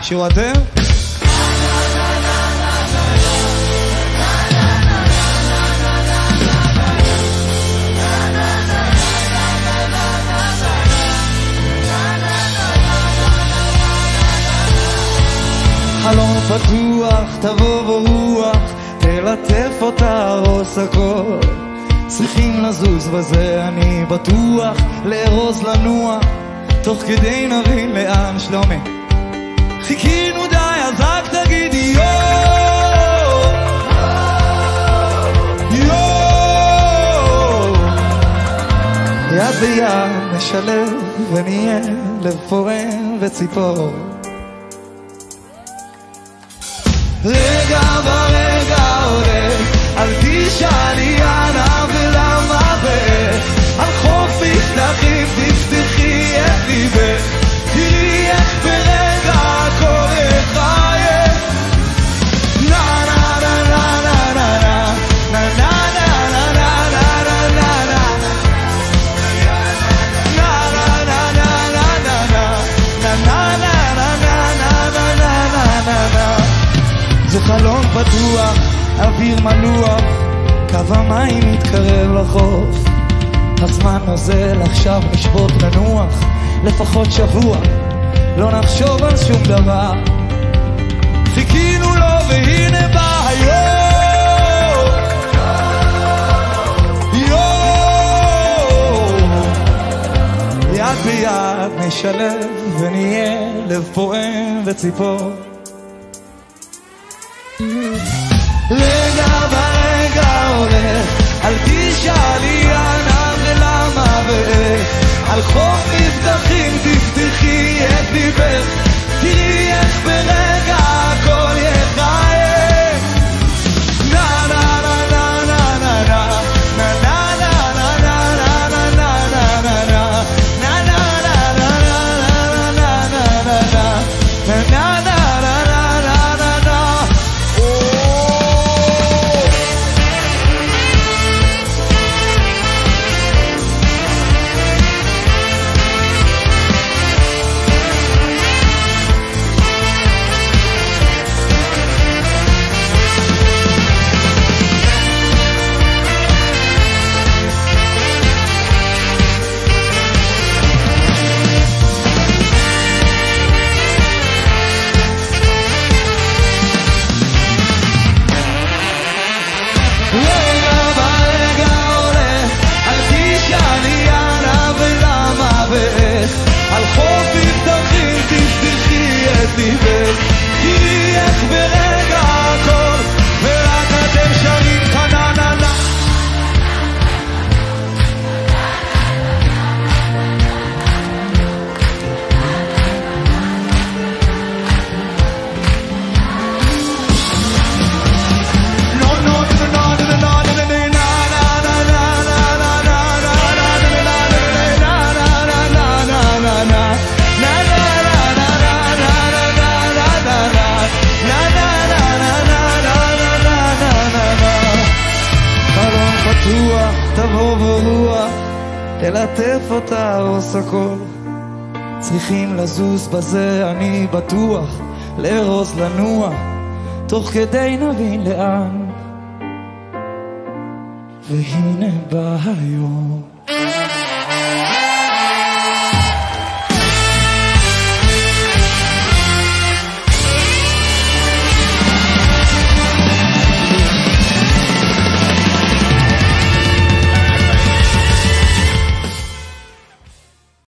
שיר אתם? חלון פתוח, תבוא ברוח, תלטף אותה רוס הכל. צריכים לזוז בזה אני בטוח, לארוז לנוע, תוך כדי נבין לאן. שלומי, חיכינו די, אז רק תגידי יו יו. יד ביד נשלב ונהיה לב פורם וציפור. רגע ברגע הולך, אל תשאלי אנה ולמה ואיך. על חוף מבטחים תפתחי את ליבך, תראי איך ברגע הכל יחייך. נה נה נה נה נה נה נה נה נה נה נה נה נה זה חלון פתוח, אוויר מלוח, קו המים מתקרב לחוף. הזמן נוזל, עכשיו נשבות לנוח, לפחות שבוע, לא נחשוב על שום דבר. חיכינו לו והנה בא היום יד ביד נשלב ונהיה לב פועם וציפור. רגע ברגע הולך, אל תשאלי אנה ולמה ואיך. על חוף מבטחים תפתחי את ליבך, תראי איך ברגע הכל יחייך. נה נה נה נה נה נה נה נה נה נה נה נה נה נה על חוף מבטחים תפתחי את ליבך, תראי איך ברגע הכל ורק אתם שרים כנננה. תבוא ברוח, תלטף אותה עוש הכל. צריכים לזוז בזה אני בטוח, לארוז לנוע, תוך כדי נבין לאן. והנה בא היום